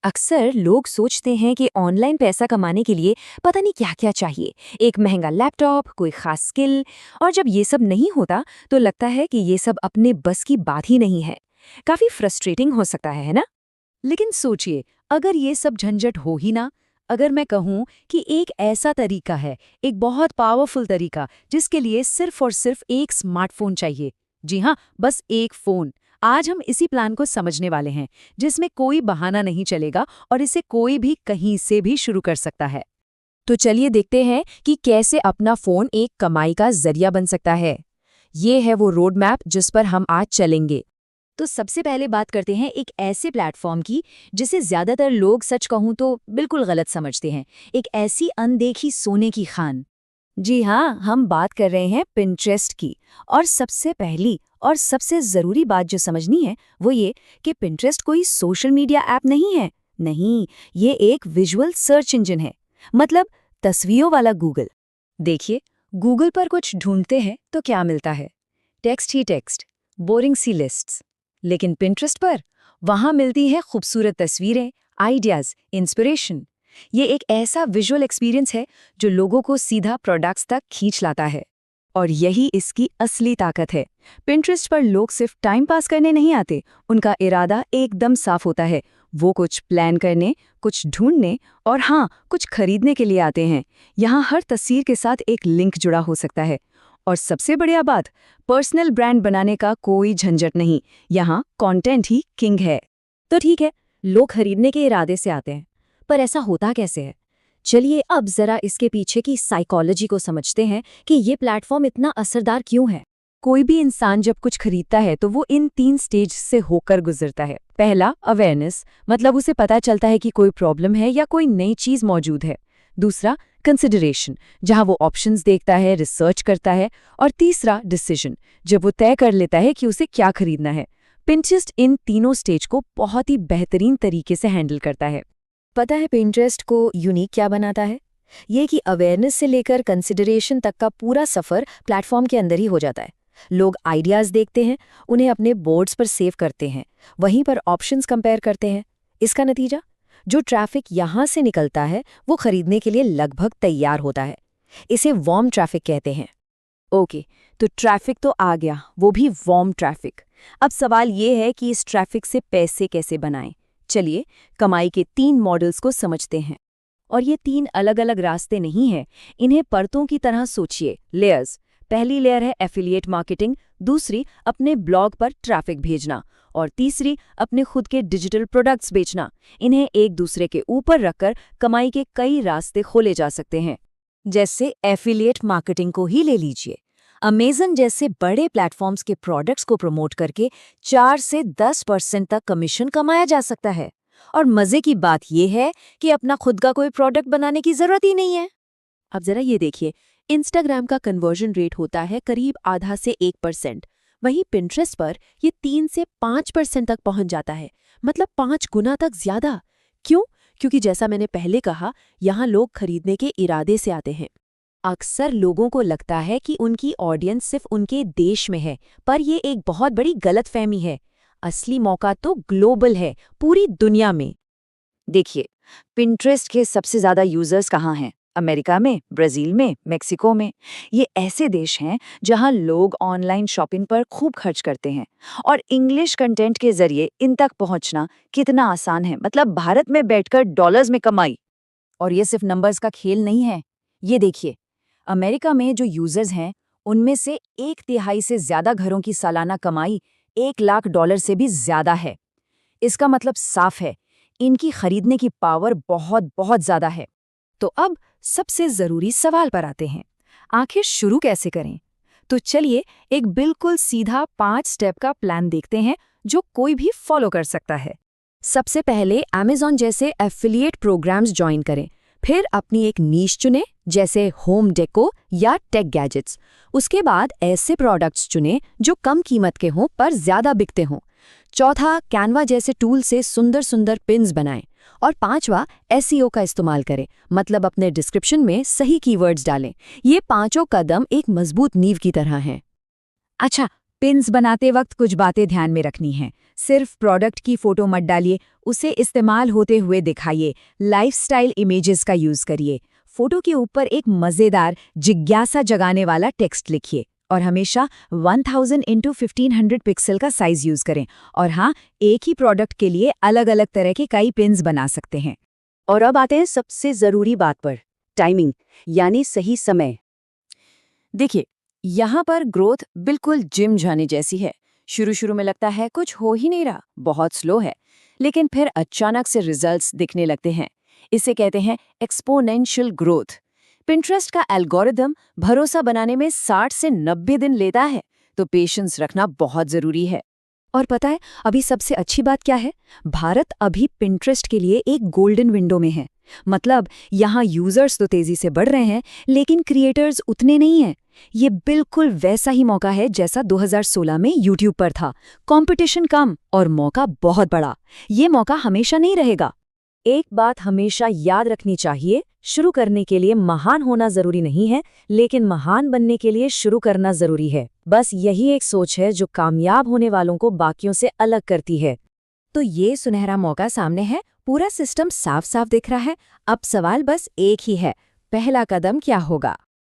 अक्सर लोग सोचते हैं कि ऑनलाइन पैसा कमाने के लिए पता नहीं क्या क्या चाहिए। एक महंगा लैपटॉप, कोई खास स्किल। और जब ये सब नहीं होता तो लगता है कि ये सब अपने बस की बात ही नहीं है। काफी फ्रस्ट्रेटिंग हो सकता है ना? लेकिन सोचिए, अगर ये सब झंझट हो ही ना, अगर मैं कहूँ कि एक ऐसा तरीका है, एक बहुत पावरफुल तरीका, जिसके लिए सिर्फ और सिर्फ एक स्मार्टफोन चाहिए। जी हाँ, बस एक फोन। आज हम इसी प्लान को समझने वाले हैं, जिसमें कोई बहाना नहीं चलेगा और इसे कोई भी कहीं से भी शुरू कर सकता है। तो चलिए देखते हैं कि कैसे अपना फोन एक कमाई का जरिया बन सकता है। ये है वो रोड मैप जिस पर हम आज चलेंगे। तो सबसे पहले बात करते हैं एक ऐसे प्लेटफॉर्म की जिसे ज्यादातर लोग, सच कहूं तो, बिल्कुल गलत समझते हैं। एक ऐसी अनदेखी सोने की खान। जी हाँ, हम बात कर रहे हैं पिंटरेस्ट की। और सबसे पहली और सबसे ज़रूरी बात जो समझनी है वो ये कि पिंटरेस्ट कोई सोशल मीडिया ऐप नहीं है। नहीं, ये एक विजुअल सर्च इंजन है। मतलब तस्वीरों वाला गूगल। देखिए, गूगल पर कुछ ढूंढते हैं तो क्या मिलता है? टेक्स्ट ही टेक्स्ट, बोरिंग सी लिस्ट्स। लेकिन पिंटरेस्ट पर वहाँ मिलती है खूबसूरत तस्वीरें, आइडियाज़, इंस्पिरेशन। ये एक ऐसा विजुअल एक्सपीरियंस है जो लोगों को सीधा प्रोडक्ट्स तक खींच लाता है। और यही इसकी असली ताकत है। पिंटरेस्ट पर लोग सिर्फ टाइम पास करने नहीं आते, उनका इरादा एकदम साफ होता है। वो कुछ प्लान करने, कुछ ढूंढने और हाँ, कुछ खरीदने के लिए आते हैं। यहाँ हर तस्वीर के साथ एक लिंक जुड़ा हो सकता है। और सबसे बढ़िया बात, पर्सनल ब्रांड बनाने का कोई झंझट नहीं। यहाँ कंटेंट ही किंग है। तो ठीक है, लोग खरीदने के इरादे से आते हैं, पर ऐसा होता कैसे है? चलिए अब जरा इसके पीछे की साइकोलॉजी को समझते हैं कि ये प्लेटफॉर्म इतना असरदार क्यों है। कोई भी इंसान जब कुछ खरीदता है तो वो इन 3 स्टेज से होकर गुजरता है। पहला, अवेयरनेस, मतलब उसे पता चलता है कि कोई प्रॉब्लम है या कोई नई चीज मौजूद है। दूसरा, कंसिडरेशन, जहां वो ऑप्शंस देखता है, रिसर्च करता है। और तीसरा, डिसीजन, जब वो तय कर लेता है कि उसे क्या खरीदना है। पिंटरेस्ट इन तीनों स्टेज को बहुत ही बेहतरीन तरीके से हैंडल करता है। पता है पिंटरेस्ट को यूनिक क्या बनाता है? ये कि अवेयरनेस से लेकर कंसिडरेशन तक का पूरा सफ़र प्लेटफॉर्म के अंदर ही हो जाता है। लोग आइडियाज़ देखते हैं, उन्हें अपने बोर्ड्स पर सेव करते हैं, वहीं पर ऑप्शंस कंपेयर करते हैं। इसका नतीजा, जो ट्रैफिक यहाँ से निकलता है वो खरीदने के लिए लगभग तैयार होता है। इसे वार्म ट्रैफिक कहते हैं। ओके, तो ट्रैफिक तो आ गया, वो भी वार्म ट्रैफिक। अब सवाल ये है कि इस ट्रैफिक से पैसे कैसे बनाएं। चलिए कमाई के 3 मॉडल्स को समझते हैं। और ये 3 अलग अलग रास्ते नहीं हैं, इन्हें परतों की तरह सोचिए, लेयर्स। पहली लेयर है एफिलिएट मार्केटिंग, दूसरी अपने ब्लॉग पर ट्रैफिक भेजना और तीसरी अपने खुद के डिजिटल प्रोडक्ट्स बेचना। इन्हें एक दूसरे के ऊपर रखकर कमाई के कई रास्ते खोले जा सकते हैं। जैसे एफिलिएट मार्केटिंग को ही ले लीजिए। अमेज़न जैसे बड़े प्लेटफॉर्म्स के प्रोडक्ट्स को प्रमोट करके 4 से 10% तक कमीशन कमाया जा सकता है। और मजे की बात यह है कि अपना खुद का कोई प्रोडक्ट बनाने की जरूरत ही नहीं है। अब जरा ये देखिए, इंस्टाग्राम का कन्वर्जन रेट होता है करीब आधा से 1%, वहीं पिंटरेस्ट पर ये 3 से 5% तक पहुंच जाता है, मतलब 5 गुना तक ज्यादा। क्यों? क्योंकि जैसा मैंने पहले कहा, यहाँ लोग खरीदने के इरादे से आते हैं। अक्सर लोगों को लगता है कि उनकी ऑडियंस सिर्फ उनके देश में है, पर यह एक बहुत बड़ी गलतफहमी है। असली मौका तो ग्लोबल है, पूरी दुनिया में। देखिए, पिंटरेस्ट के सबसे ज़्यादा यूजर्स कहाँ हैं? अमेरिका में, ब्राज़ील में, मेक्सिको में। ये ऐसे देश हैं जहां लोग ऑनलाइन शॉपिंग पर खूब खर्च करते हैं। और इंग्लिश कंटेंट के जरिए इन तक पहुंचना कितना आसान है, मतलब भारत में बैठकर डॉलर्स में कमाई। और ये सिर्फ नंबर्स का खेल नहीं है। ये देखिए, अमेरिका में जो यूजर्स हैं, उनमें से 1/3 से ज्यादा घरों की सालाना कमाई $1 लाख से भी ज्यादा है। इसका मतलब साफ है, इनकी खरीदने की पावर बहुत बहुत ज्यादा है। तो अब सबसे जरूरी सवाल पर आते हैं, आखिर शुरू कैसे करें? तो चलिए एक बिल्कुल सीधा 5 स्टेप का प्लान देखते हैं जो कोई भी फॉलो कर सकता है। सबसे पहले Amazon जैसे एफिलिएट प्रोग्राम्स ज्वाइन करें। फिर अपनी एक नीश चुनें, जैसे होम डेको या टेक गैजेट्स। उसके बाद ऐसे प्रोडक्ट्स चुनें जो कम कीमत के हों पर ज्यादा बिकते हों। चौथा, कैनवा जैसे टूल से सुंदर सुंदर पिन्स बनाएं। और 5वां, एसईओ का इस्तेमाल करें, मतलब अपने डिस्क्रिप्शन में सही कीवर्ड्स डालें। ये 5 कदम एक मजबूत नींव की तरह हैं। अच्छा, पिन्स बनाते वक्त कुछ बातें ध्यान में रखनी हैं। सिर्फ प्रोडक्ट की फोटो मत डालिए, उसे इस्तेमाल होते हुए दिखाइए। लाइफस्टाइल इमेजेस का यूज करिए। फोटो के ऊपर एक मजेदार, जिज्ञासा जगाने वाला टेक्स्ट लिखिए और हमेशा 1000 × 1500 पिक्सल का साइज यूज करें। और हाँ, एक ही प्रोडक्ट के लिए अलग अलग तरह के कई पिन्स बना सकते हैं। और अब आते हैं सबसे जरूरी बात पर, टाइमिंग, यानी सही समय। देखिए, यहाँ पर ग्रोथ बिल्कुल जिम जाने जैसी है। शुरू में लगता है कुछ हो ही नहीं रहा, बहुत स्लो है, लेकिन फिर अचानक से रिजल्ट्स दिखने लगते हैं। इसे कहते हैं एक्सपोनेंशियल ग्रोथ। पिंटरेस्ट का एल्गोरिदम भरोसा बनाने में 60 से 90 दिन लेता है, तो पेशेंस रखना बहुत जरूरी है। और पता है अभी सबसे अच्छी बात क्या है? भारत अभी पिंटरेस्ट के लिए एक गोल्डन विंडो में है। मतलब यहाँ यूजर्स तो तेजी से बढ़ रहे हैं, लेकिन क्रिएटर्स उतने नहीं हैं। ये बिल्कुल वैसा ही मौका है जैसा 2016 में यूट्यूब पर था। कंपटीशन कम और मौका बहुत बड़ा। ये मौका हमेशा नहीं रहेगा। एक बात हमेशा याद रखनी चाहिए, शुरू करने के लिए महान होना जरूरी नहीं है, लेकिन महान बनने के लिए शुरू करना जरूरी है। बस यही एक सोच है जो कामयाब होने वालों को बाकियों से अलग करती है। तो ये सुनहरा मौका सामने है, पूरा सिस्टम साफ साफ दिख रहा है। अब सवाल बस एक ही है, पहला कदम क्या होगा?